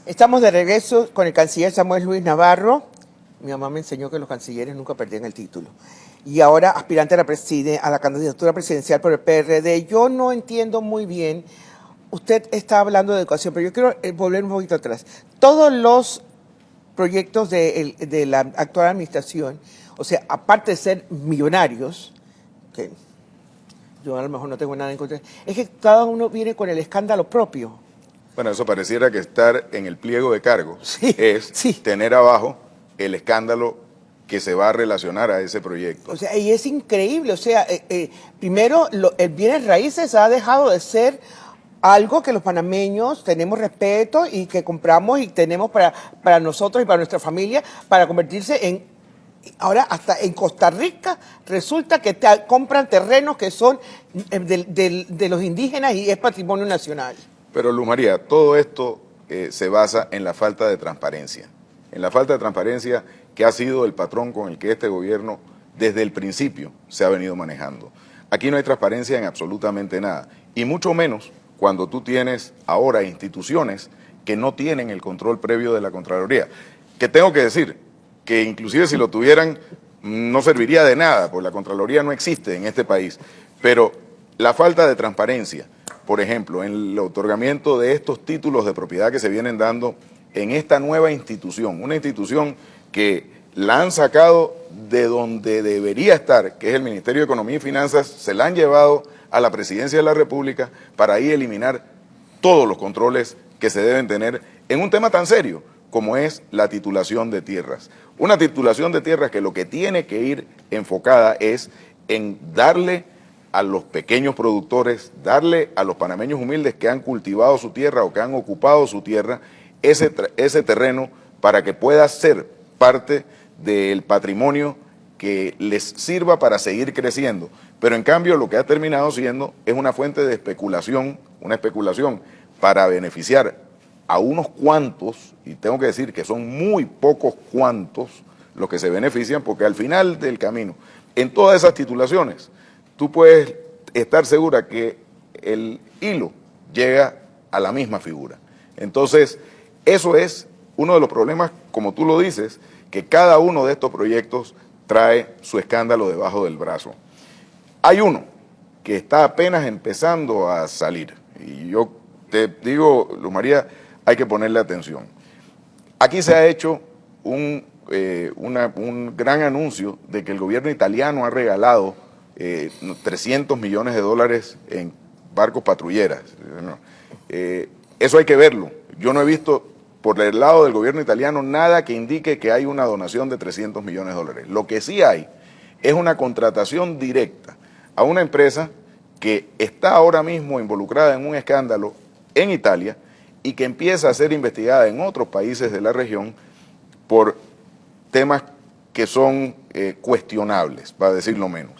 Estamos de regreso con el canciller Samuel Luis Navarro. Mi mamá me enseñó que los cancilleres nunca perdían el título. Y ahora aspirante a la candidatura presidencial por el PRD. Yo no entiendo muy bien, usted está hablando de educación, pero yo quiero volver un poquito atrás. Todos los proyectos de la actual administración, o sea, aparte de ser millonarios, que yo a lo mejor no tengo nada en contra, es que cada uno viene con el escándalo propio. Bueno, eso pareciera que estar en el pliego de cargos es sí. tener abajo el escándalo que se va a relacionar a ese proyecto. O sea, y es increíble, o sea, primero el bienes raíces ha dejado de ser algo que los panameños tenemos respeto y que compramos y tenemos para nosotros y para nuestra familia, para convertirse en, ahora hasta en Costa Rica resulta que compran terrenos que son de los indígenas y es patrimonio nacional. Pero Luz María, todo esto se basa en la falta de transparencia. En la falta de transparencia que ha sido el patrón con el que este gobierno desde el principio se ha venido manejando. Aquí no hay transparencia en absolutamente nada, y mucho menos cuando tú tienes ahora instituciones que no tienen el control previo de la Contraloría. Que tengo que decir que inclusive si lo tuvieran no serviría de nada, porque la Contraloría no existe en este país, pero la falta de transparencia, por ejemplo, en el otorgamiento de estos títulos de propiedad que se vienen dando en esta nueva institución, una institución que la han sacado de donde debería estar, que es el Ministerio de Economía y Finanzas, se la han llevado a la Presidencia de la República para ahí eliminar todos los controles que se deben tener en un tema tan serio como es la titulación de tierras. Una titulación de tierras que lo que tiene que ir enfocada es en darle a los pequeños productores, darle a los panameños humildes que han cultivado su tierra o que han ocupado su tierra, ese terreno para que pueda ser parte del patrimonio que les sirva para seguir creciendo. Pero en cambio lo que ha terminado siendo es una fuente de especulación, una especulación para beneficiar a unos cuantos, y tengo que decir que son muy pocos cuantos los que se benefician, porque al final del camino, en todas esas titulaciones, tú puedes estar segura que el hilo llega a la misma figura. Entonces, eso es uno de los problemas, como tú lo dices, que cada uno de estos proyectos trae su escándalo debajo del brazo. Hay uno que está apenas empezando a salir, y yo te digo, Luz María, hay que ponerle atención. Aquí se ha hecho un gran anuncio de que el gobierno italiano ha regalado 300 millones de dólares en barcos patrulleras. Eso hay que verlo. Yo no he visto por el lado del gobierno italiano nada que indique que hay una donación de 300 millones de dólares. Lo que sí hay es una contratación directa a una empresa que está ahora mismo involucrada en un escándalo en Italia y que empieza a ser investigada en otros países de la región por temas que son cuestionables, para decirlo menos.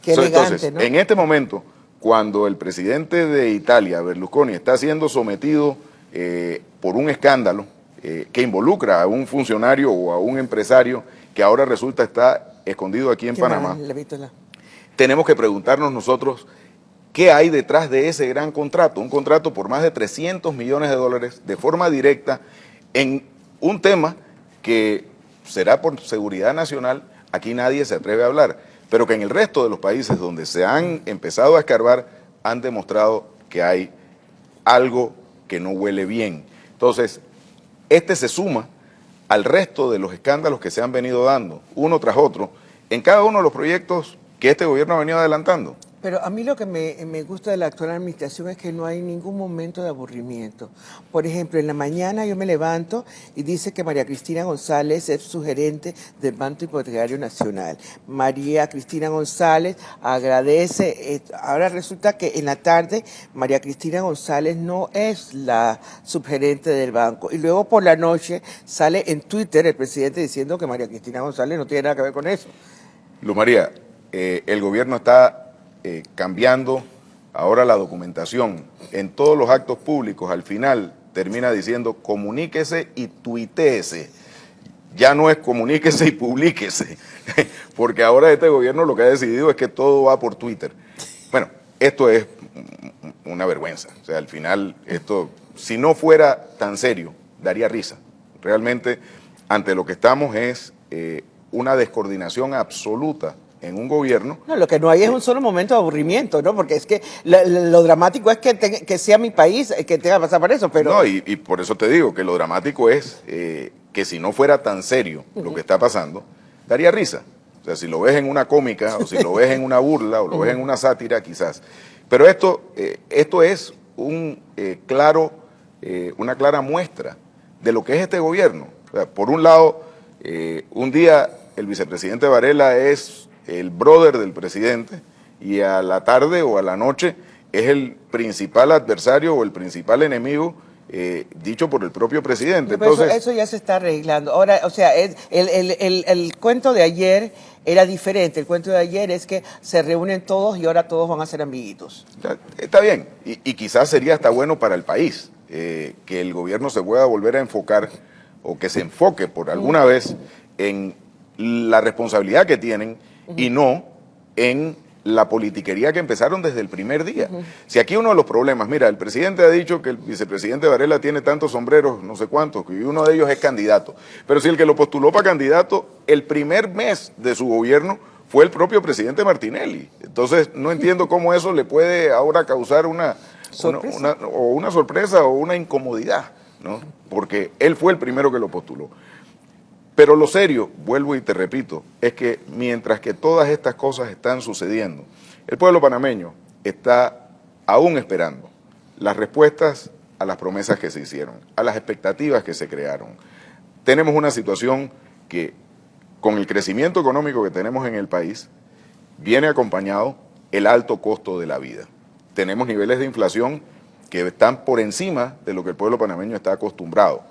Qué elegante, entonces, ¿no? En este momento, cuando el presidente de Italia, Berlusconi, está siendo sometido por un escándalo que involucra a un funcionario o a un empresario que ahora resulta estar escondido aquí en Panamá, tenemos que preguntarnos nosotros qué hay detrás de ese gran contrato, un contrato por más de 300 millones de dólares de forma directa en un tema que será por seguridad nacional, aquí nadie se atreve a hablar, pero que en el resto de los países donde se han empezado a escarbar han demostrado que hay algo que no huele bien. Entonces, este se suma al resto de los escándalos que se han venido dando, uno tras otro, en cada uno de los proyectos que este gobierno ha venido adelantando. Pero a mí lo que me gusta de la actual administración es que no hay ningún momento de aburrimiento. Por ejemplo, en la mañana yo me levanto y dice que María Cristina González es su gerente del Banco Hipotecario Nacional. María Cristina González agradece. Ahora resulta que en la tarde María Cristina González no es la subgerente del banco. Y luego por la noche sale en Twitter el presidente diciendo que María Cristina González no tiene nada que ver con eso. Luz María, el gobierno está cambiando ahora la documentación. En todos los actos públicos, al final, termina diciendo comuníquese y tuitéese. Ya no es comuníquese y publíquese, porque ahora este gobierno lo que ha decidido es que todo va por Twitter. Bueno, esto es una vergüenza. O sea, al final, esto, si no fuera tan serio, daría risa. Realmente, ante lo que estamos es una descoordinación absoluta en un gobierno. No, lo que no hay es un solo momento de aburrimiento, ¿no? Porque es que lo dramático es que sea mi país que tenga que pasar por eso, pero... No, y por eso te digo que lo dramático es que si no fuera tan serio lo que está pasando, daría risa. O sea, si lo ves en una cómica, o si lo ves en una burla, o lo ves en una sátira, quizás. Pero esto es una clara muestra de lo que es este gobierno. O sea, por un lado, un día el vicepresidente Varela es el brother del presidente y a la tarde o a la noche es el principal adversario o el principal enemigo dicho por el propio presidente. Entonces, eso ya se está arreglando. Ahora, o sea, el cuento de ayer era diferente. El cuento de ayer es que se reúnen todos y ahora todos van a ser amiguitos. Está bien, y quizás sería hasta bueno para el país que el gobierno se pueda volver a enfocar o que se enfoque por alguna vez en la responsabilidad que tienen y no en la politiquería que empezaron desde el primer día. Si aquí uno de los problemas, mira, el presidente ha dicho que el vicepresidente Varela tiene tantos sombreros, no sé cuántos, y uno de ellos es candidato. Pero si el que lo postuló para candidato, el primer mes de su gobierno fue el propio presidente Martinelli. Entonces, no entiendo cómo eso le puede ahora causar una sorpresa o una incomodidad, ¿no? Porque él fue el primero que lo postuló. Pero lo serio, vuelvo y te repito, es que mientras que todas estas cosas están sucediendo, el pueblo panameño está aún esperando las respuestas a las promesas que se hicieron, a las expectativas que se crearon. Tenemos una situación que, con el crecimiento económico que tenemos en el país, viene acompañado el alto costo de la vida. Tenemos niveles de inflación que están por encima de lo que el pueblo panameño está acostumbrado.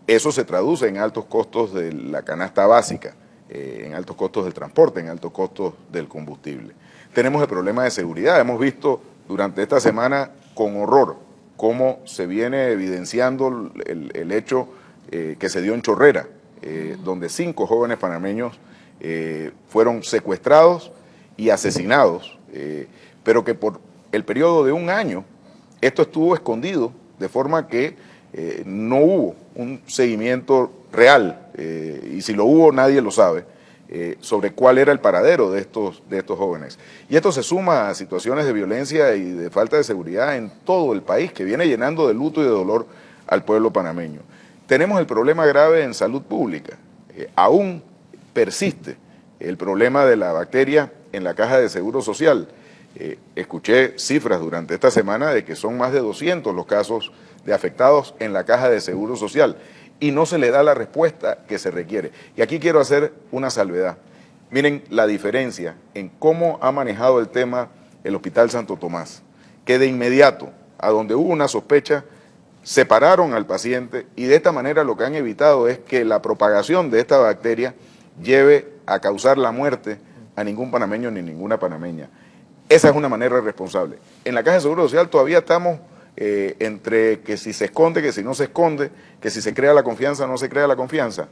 Eso se traduce en altos costos de la canasta básica, en altos costos del transporte, en altos costos del combustible. Tenemos el problema de seguridad. Hemos visto durante esta semana con horror cómo se viene evidenciando el hecho que se dio en Chorrera, donde 5 jóvenes panameños fueron secuestrados y asesinados, pero que por el periodo de un año esto estuvo escondido, de forma que no hubo un seguimiento real, y si lo hubo nadie lo sabe, sobre cuál era el paradero de estos jóvenes. Y esto se suma a situaciones de violencia y de falta de seguridad en todo el país, que viene llenando de luto y de dolor al pueblo panameño. Tenemos el problema grave en salud pública. Aún persiste el problema de la bacteria en la caja de seguro social. Escuché cifras durante esta semana de que son más de 200 los casos de afectados en la caja de seguro social y no se le da la respuesta que se requiere. Y aquí quiero hacer una salvedad. Miren la diferencia en cómo ha manejado el tema el Hospital Santo Tomás, que de inmediato, a donde hubo una sospecha, separaron al paciente y de esta manera lo que han evitado es que la propagación de esta bacteria lleve a causar la muerte a ningún panameño ni ninguna panameña. Esa es una manera responsable. En la Caja de Seguro Social todavía estamos entre que si se esconde, que si no se esconde, que si se crea la confianza o no se crea la confianza.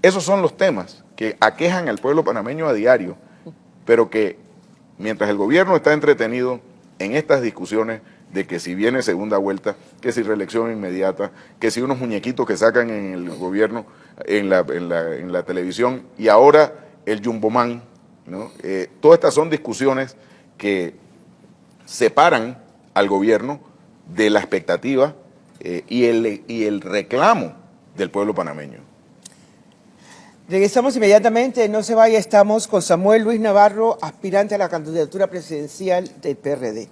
Esos son los temas que aquejan al pueblo panameño a diario, pero que mientras el gobierno está entretenido en estas discusiones de que si viene segunda vuelta, que si reelección inmediata, que si unos muñequitos que sacan en el gobierno, en la televisión, y ahora el Jumboman, ¿no? Todas estas son discusiones que separan al gobierno de la expectativa y el reclamo del pueblo panameño. Regresamos inmediatamente, no se vaya, estamos con Samuel Luis Navarro, aspirante a la candidatura presidencial del PRD.